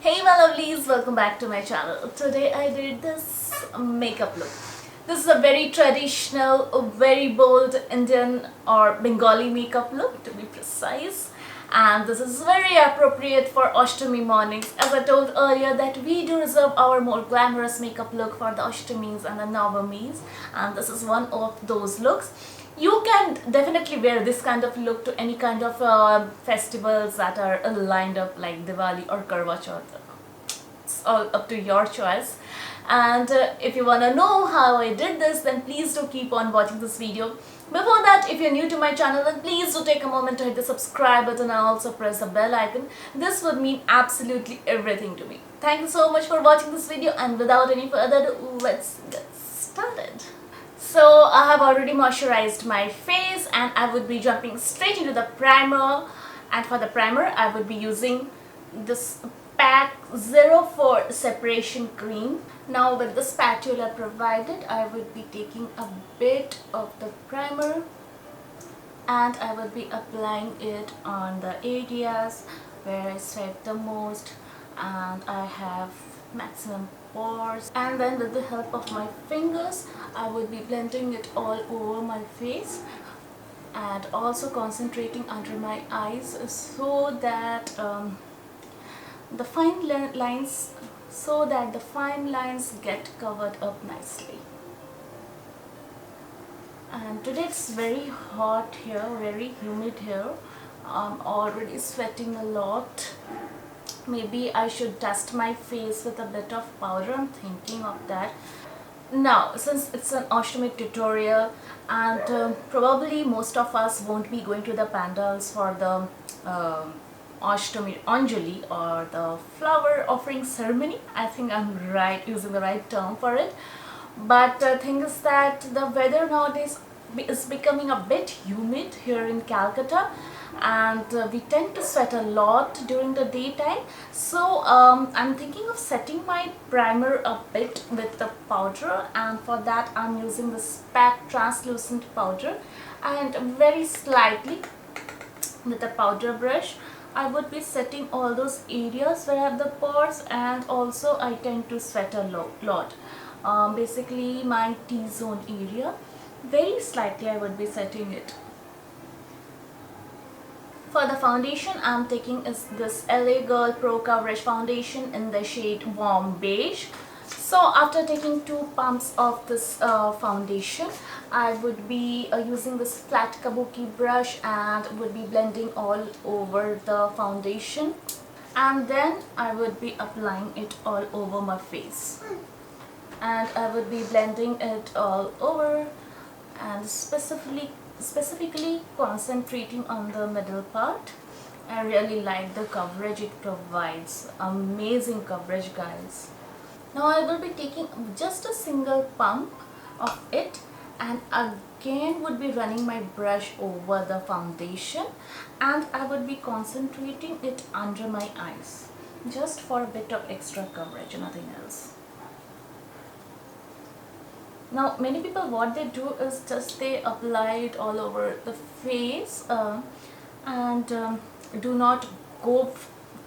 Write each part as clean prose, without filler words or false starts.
Hey my lovelies, welcome back to my channel. Today I did this makeup look. This is a very traditional, very bold Indian or Bengali makeup look to be precise. And this is very appropriate for Ashtami mornings. As I told earlier that we do reserve our more glamorous makeup look for the Ashtamis and the Navamis. And this is one of those looks. You can definitely wear this kind of look to any kind of festivals that are lined up like Diwali or Karwa Chauth. It's all up to your choice. And if you want to know how I did this, then please do keep on watching this video. Before that, if you're new to my channel, then please do take a moment to hit the subscribe button and also press the bell icon. This would mean absolutely everything to me. Thank you so much for watching this video, and without any further ado, let's get started. So I have already moisturized my face and I would be jumping straight into the primer, and for the primer I would be using this PAC 04 separation cream. Now with the spatula provided, I would be taking a bit of the primer and I would be applying it on the areas where I sweat the most and I have maximum pores, and then with the help of my fingers I would be blending it all over my face and also concentrating under my eyes so that the fine lines get covered up nicely. And today it's very hot here, very humid here. I'm already sweating a lot. Maybe I should dust my face with a bit of powder. I'm thinking of that. Now, since it's an Ashtami tutorial and probably most of us won't be going to the pandals for the Ashtami Anjali or the flower offering ceremony. I think I'm using the right term for it. But the thing is that the weather nowadays is becoming a bit humid here in Calcutta, and we tend to sweat a lot during the daytime. So I'm thinking of setting my primer a bit with the powder, and for that I'm using this PAC translucent powder, and very slightly with a powder brush I would be setting all those areas where I have the pores, and also I tend to sweat a lot. Basically my T-zone area, very slightly I would be setting it. For the foundation I'm taking is this L.A.Girl Pro Coverage Foundation in the shade Warm Beige. So after taking 2 pumps of this foundation, I would be using this flat kabuki brush and would be blending all over the foundation, and then I would be applying it all over my face, and I would be blending it all over and specifically concentrating on the middle part. I really like the coverage it provides. Amazing coverage, guys. Now I will be taking just a single pump of it and again would be running my brush over the foundation, and I would be concentrating it under my eyes just for a bit of extra coverage, nothing else. Now many people, what they do is just they apply it all over the face and do not go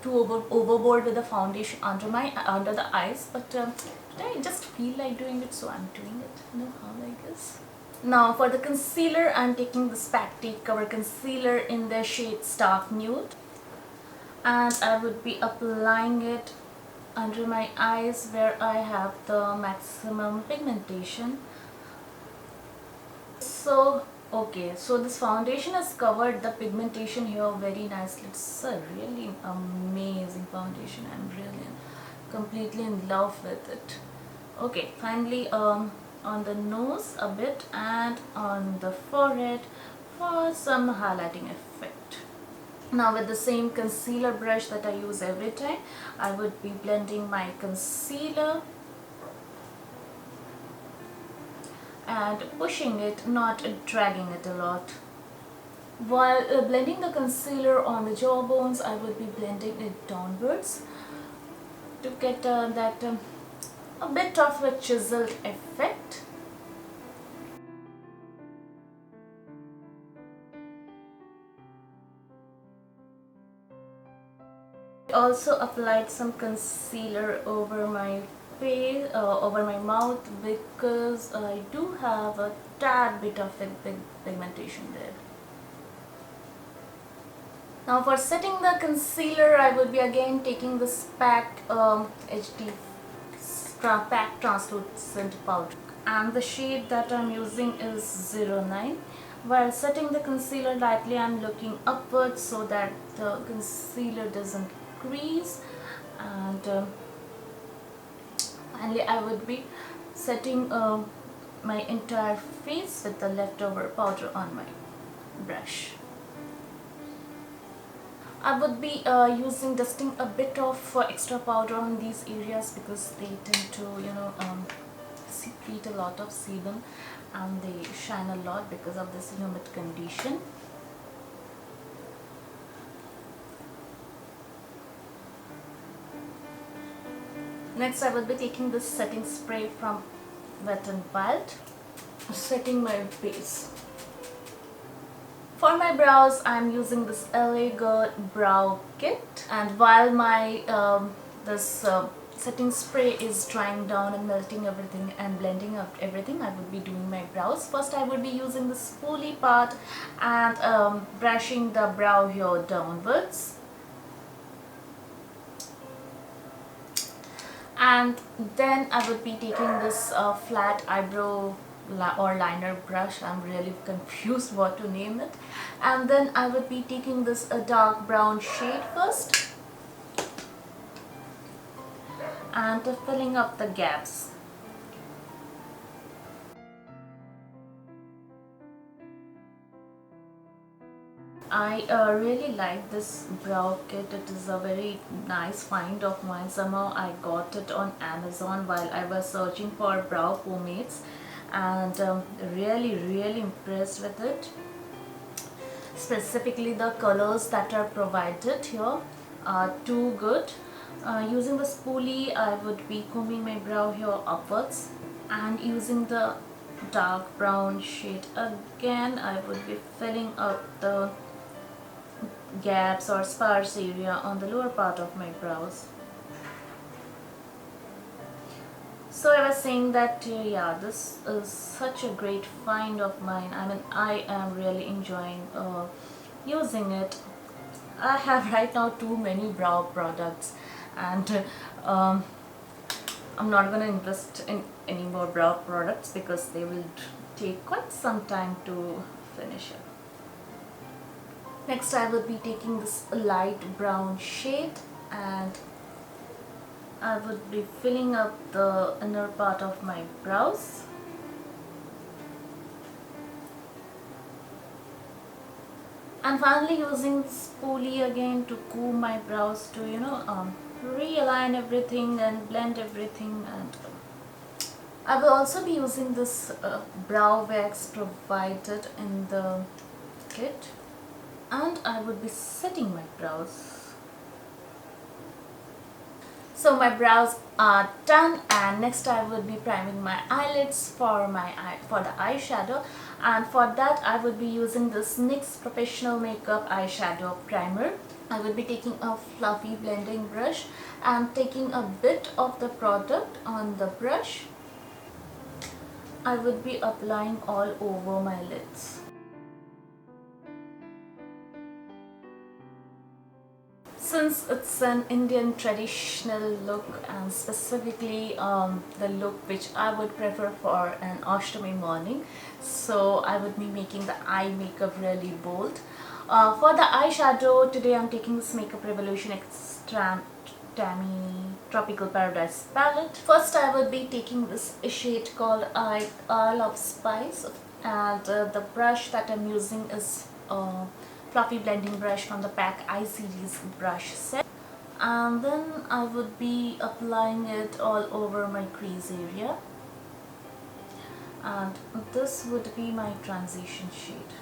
too overboard with the foundation under the eyes, but today I just feel like doing it, so I'm doing it. You know how I guess. Now for the concealer, I'm taking this PAC Tape Cover Concealer in the shade Stark Nude, and I would be applying it under my eyes where I have the maximum pigmentation. So okay, so this foundation has covered the pigmentation here very nicely. It's a really amazing foundation. I'm really completely in love with it. Okay, finally on the nose a bit and on the forehead for some highlighting effect. Now with the same concealer brush that I use every time, I would be blending my concealer and pushing it, not dragging it a lot. While blending the concealer on the jawbones, I would be blending it downwards to get a bit of a chiseled effect. also applied some concealer over my face, over my mouth, because I do have a tad bit of pigmentation there. Now for setting the concealer, I would be again taking this PAC HD PAC translucent powder, and the shade that I'm using is 09. While setting the concealer lightly, I'm looking upwards so that the concealer doesn't crease, and finally I would be setting my entire face with the leftover powder on my brush. I would be dusting a bit of extra powder on these areas because they tend to, secrete a lot of sebum and they shine a lot because of this humid condition. Next, I will be taking this setting spray from Wet n Wild, setting my base. For my brows, I'm using this L.A.Girl brow kit, and while my setting spray is drying down and melting everything and blending up everything, I would be doing my brows. First, I would be using the spoolie part and brushing the brow hair downwards. And then I would be taking this flat eyebrow or liner brush. I'm really confused what to name it. And then I would be taking this dark brown shade first and filling up the gaps. I really like this brow kit. It is a very nice find of mine. Somehow I got it on Amazon while I was searching for brow pomades, and really impressed with it. Specifically, the colors that are provided here are too good. Using the spoolie, I would be combing my brow hair upwards, and using the dark brown shade again, I would be filling up the gaps or sparse area on the lower part of my brows. So I was saying that yeah, this is such a great find of mine. I mean, I am really enjoying using it. I have right now too many brow products, and I'm not going to invest in any more brow products because they will take quite some time to finish it. Next, I will be taking this light brown shade and I would be filling up the inner part of my brows. And finally using spoolie again to comb my brows to, realign everything and blend everything. And I will also be using this brow wax provided in the kit. And I would be setting my brows. So my brows are done, and next I would be priming my eyelids for the eyeshadow, and for that I would be using this NYX Professional Makeup Eyeshadow Primer. I would be taking a fluffy blending brush and taking a bit of the product on the brush. I would be applying all over my lids. Since it's an Indian traditional look, and specifically the look which I would prefer for an Ashtami morning, so I would be making the eye makeup really bold. For the eyeshadow, today I'm taking this Makeup Revolution Tammi Tropical Paradise palette. First I would be taking this shade called Isle of Spice, and the brush that I'm using is fluffy blending brush from the PAC I series brush set, and then I would be applying it all over my crease area, and this would be my transition shade.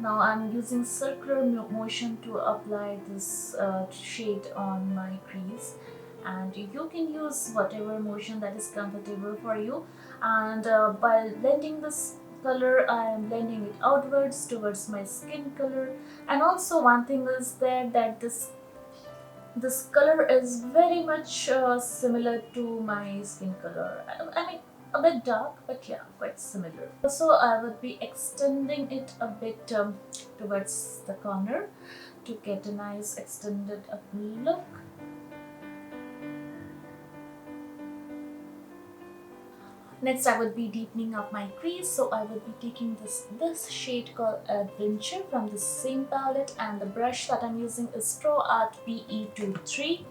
Now I'm using circular motion to apply this shade on my crease, and you can use whatever motion that is comfortable for you. And by blending this color, I am blending it outwards towards my skin color. And also one thing is there that this color is very much similar to my skin color. I mean, a bit dark, but yeah, quite similar. Also, I would be extending it a bit towards the corner to get a nice extended up look. Next, I would be deepening up my crease, so I would be taking this shade called Adventure from the same palette, and the brush that I'm using is Straw Art PE23.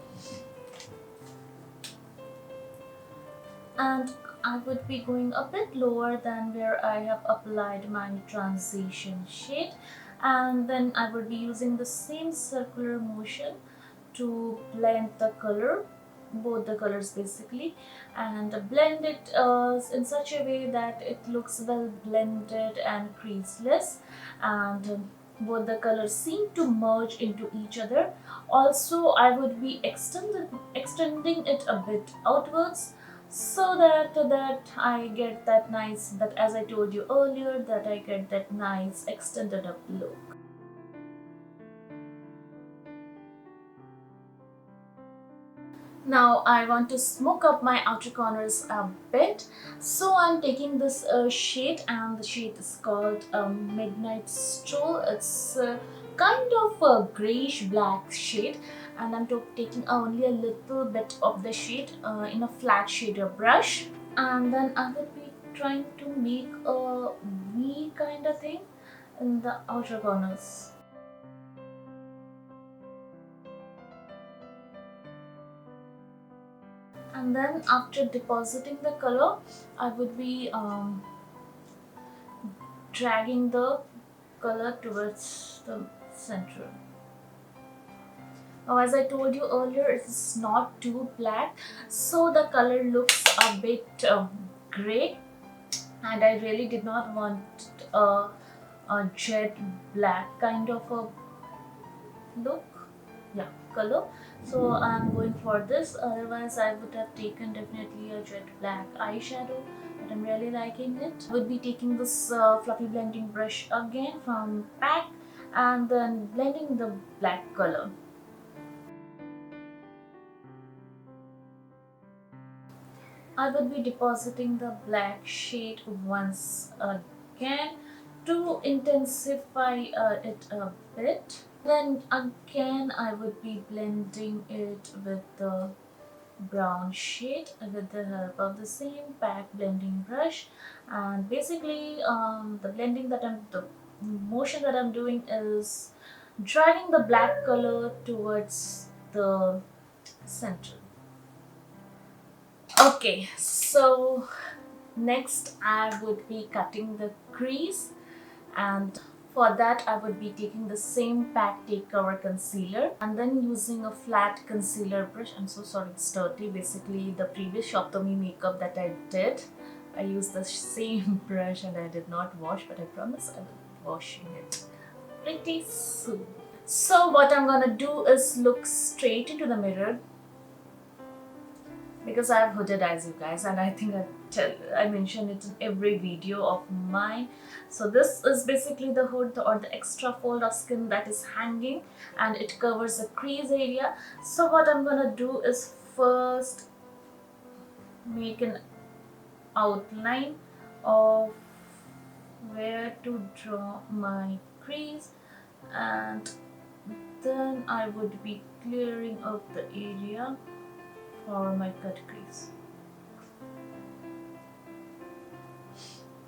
And I would be going a bit lower than where I have applied my transition shade, and then I would be using the same circular motion to blend the color, both the colors basically, and blend it in such a way that it looks well blended and creaseless, and both the colors seem to merge into each other. Also, I would be extending it a bit outwards, so that I get that nice, that as I told you earlier, that I get that nice extended up look. Now I want to smoke up my outer corners a bit, so I'm taking this shade, and the shade is called Midnight Stroll. It's kind of a greyish black shade, and I'm taking only a little bit of the shade in a flat shader brush, and then I would be trying to make a V kind of thing in the outer corners. And then after depositing the color, I would be dragging the color towards the center. Now, as I told you earlier, it's not too black, so the color looks a bit grey, and I really did not want a jet black kind of a look, yeah, color. So I'm going for this. Otherwise, I would have taken definitely a jet black eyeshadow, but I'm really liking it. I would be taking this fluffy blending brush again from PAC, and then blending the black color. I would be depositing the black shade once again to intensify it a bit. Then again I would be blending it with the brown shade with the help of the same PAC blending brush, and basically the motion that I'm doing is dragging the black color towards the center. Okay, so next I would be cutting the crease, and for that I would be taking the same PAC Take Cover concealer and then using a flat concealer brush. I'm so sorry, it's dirty. Basically, the previous Ashtami makeup that I did, I used the same brush and I did not wash, but I promise I will be washing it pretty soon. So what I'm gonna do is look straight into the mirror, because I have hooded eyes, you guys, and I think I mention it in every video of mine. So this is basically the hood or the extra fold of skin that is hanging, and it covers the crease area. So what I'm gonna do is first make an outline of where to draw my crease, and then I would be clearing up the area for my cut crease.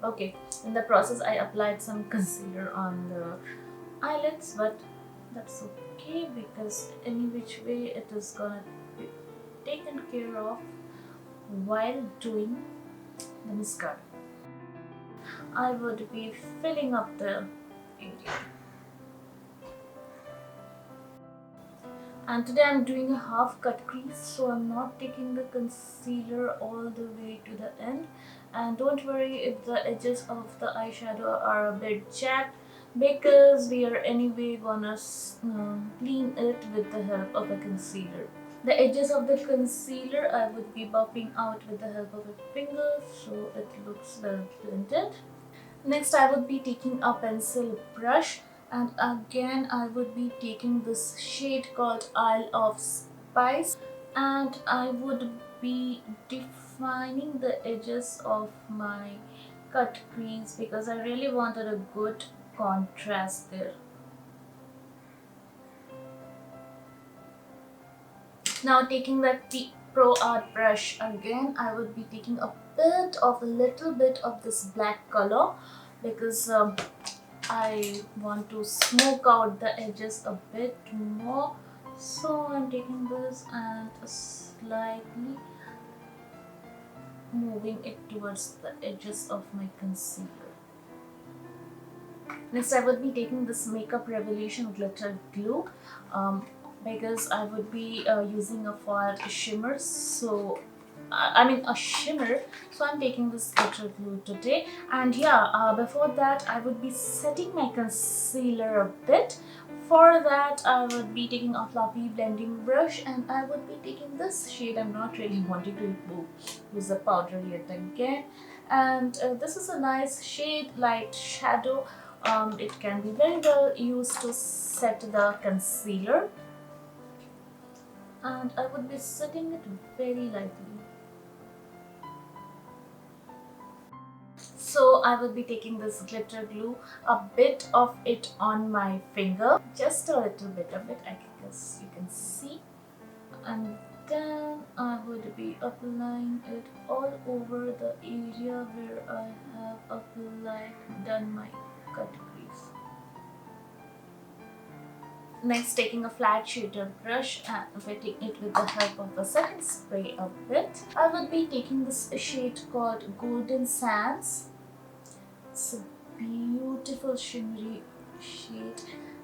Okay, in the process I applied some concealer on the eyelids, but that's okay because any which way it is gonna be taken care of while doing the mascara. I would be filling up the area. And today I'm doing a half cut crease, so I'm not taking the concealer all the way to the end. And don't worry if the edges of the eyeshadow are a bit chapped, because we are anyway gonna clean it with the help of a concealer. The edges of the concealer I would be buffing out with the help of a finger so it looks well blended. Next, I would be taking a pencil brush, and again I would be taking this shade called Isle of Spice, and I would be defining the edges of my cut crease because I really wanted a good contrast there. Now taking that Pro Art brush again, I would be taking a little bit of this black color because I want to smoke out the edges a bit more. So I'm taking this and slightly moving it towards the edges of my concealer. Next, I would be taking this Makeup Revolution glitter glue because I would be using a foil shimmer. So I mean a shimmer, so I'm taking this glitter glue today. And yeah, before that I would be setting my concealer a bit. For that I would be taking a fluffy blending brush and I would be taking this shade. I'm not really wanting to use a powder yet again, and this is a nice shade, light shadow. It can be very well used to set the concealer, and I would be setting it very lightly. So I will be taking this glitter glue, a bit of it on my finger, just a little bit of it, I guess you can see, and then I would be applying it all over the area where I have done my cut crease. Next, taking a flat shader brush and wetting it with the help of a setting spray a bit, I would be taking this shade called Golden Sands. It's a beautiful shimmery shade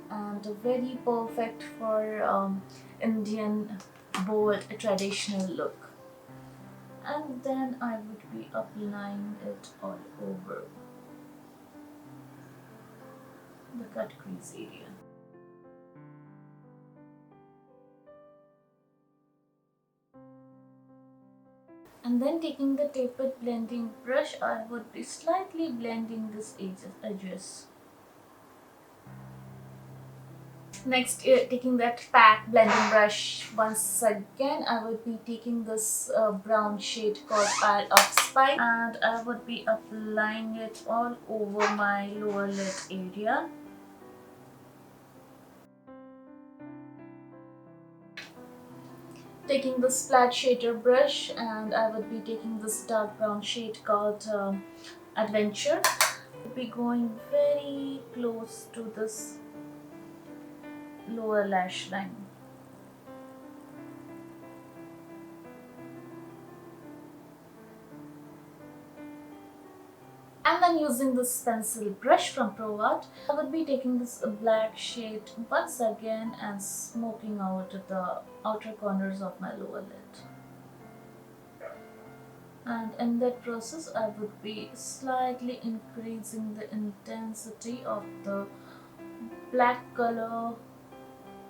and very perfect for Indian bold traditional look. And then I would be applying it all over the cut crease area. And then taking the tapered blending brush, I would be slightly blending this edges. Next, taking that pack blending brush once again, I would be taking this brown shade called Isle of Spice, and I would be applying it all over my lower lid area. Taking this flat shader brush, and I would be taking this dark brown shade called Adventure. I would be going very close to this lower lash line. And then using this pencil brush from Pro Art, I would be taking this black shade once again and smoking out the outer corners of my lower lid. And in that process, I would be slightly increasing the intensity of the black color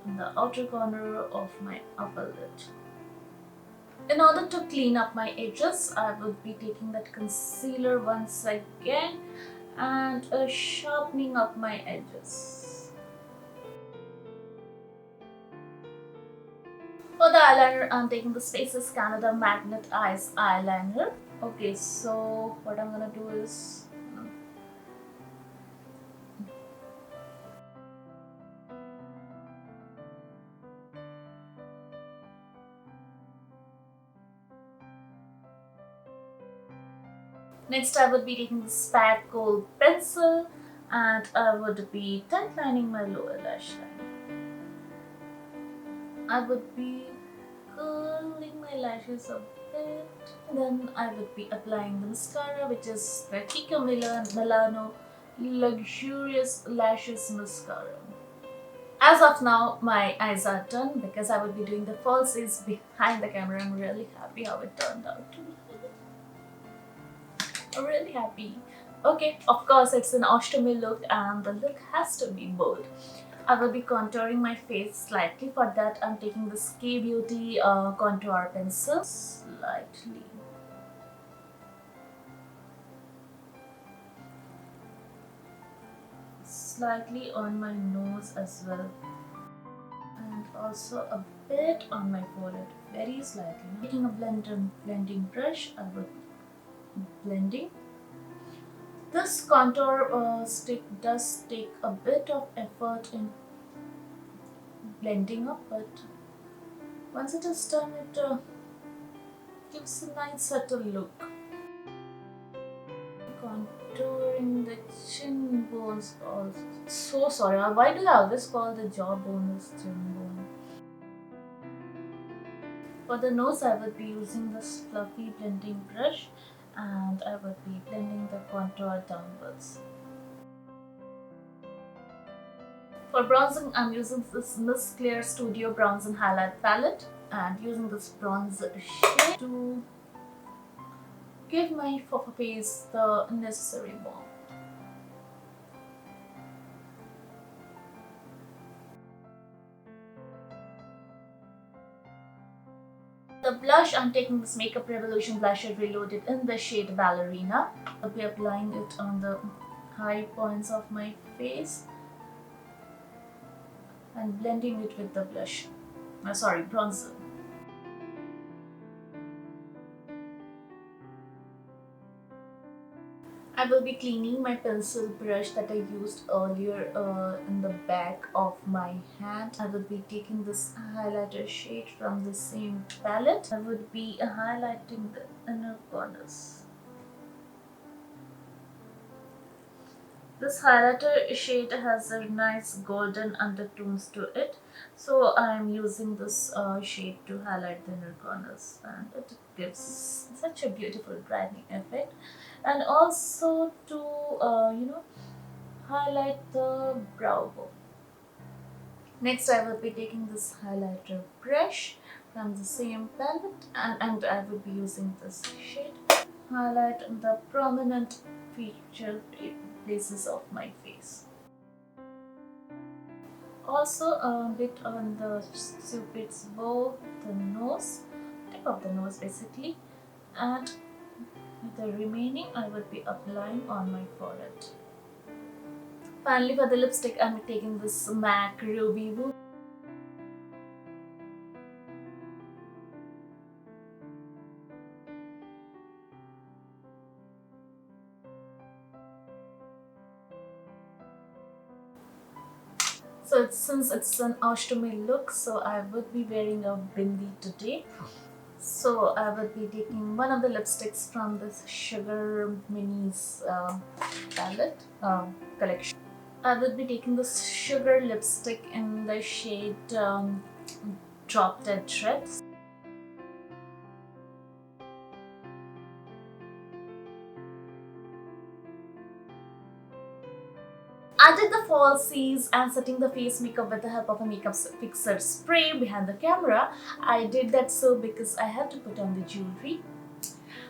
in the outer corner of my upper lid. In order to clean up my edges, I would be taking that concealer once again and sharpening up my edges. For the eyeliner, I'm taking the Spaces Canada Magneteyes eyeliner. Okay, so what I'm gonna do is next, I would be taking the Pat Kohl pencil and I would be tightlining my lower lash line. I would be curling my lashes a bit. Then I would be applying the mascara, which is the Kiko Milano Luxurious Lashes Mascara. As of now, my eyes are done because I would be doing the falsies behind the camera. I'm really happy how it turned out. I'm really happy. Okay, of course it's an Ashtami look and the look has to be bold. I will be contouring my face slightly. For that, I'm taking this K Beauty contour pencil slightly. slightly on my nose as well, and also a bit on my forehead, very slightly. Taking a blending brush, I would blending. This contour stick does take a bit of effort in blending up, but once it is done, it gives a nice subtle look. Contouring the chin bones also. So sorry, why do I always call the jawbone as chin bone? For the nose, I would be using this fluffy blending brush, and I would be blending the contour downwards. For bronzing, I'm using this Miss Clear Studio Bronze and Highlight palette, and using this bronze shade to give my face the necessary warmth. The blush, I'm taking this Makeup Revolution blusher Reloaded in the shade Ballerina. I'll be applying it on the high points of my face and blending it with the blush. Bronzer. I will be cleaning my pencil brush that I used earlier in the back of my hand. I will be taking this highlighter shade from the same palette. I would be highlighting the inner corners. This highlighter shade has a nice golden undertones to it, so I am using this shade to highlight the inner corners, and it gives such a beautiful brightening effect, and also to highlight the brow bone. Next, I will be taking this highlighter brush from the same palette, and I will be using this shade highlight the prominent feature places of my face. Also a bit on the cupid's bow, the nose, tip of the nose basically, and the remaining I will be applying on my forehead. Finally, for the lipstick, I'm taking this MAC Ruby Woo. So since it's an Ashtami look, so I would be wearing a bindi today. So I will be taking one of the lipsticks from this Sugar Minis palette collection. I will be taking this sugar lipstick in the shade Drop Dead Shreds. I did the falsies and setting the face makeup with the help of a makeup fixer spray behind the camera. I did that so because I had to put on the jewelry.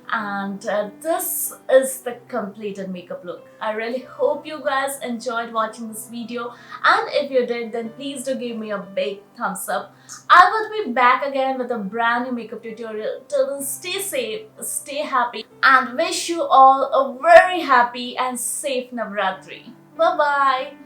And this is the completed makeup look. I really hope you guys enjoyed watching this video, and if you did, then please do give me a big thumbs up. I will be back again with a brand new makeup tutorial. Till then, stay safe, stay happy, and wish you all a very happy and safe Navratri. Bye bye.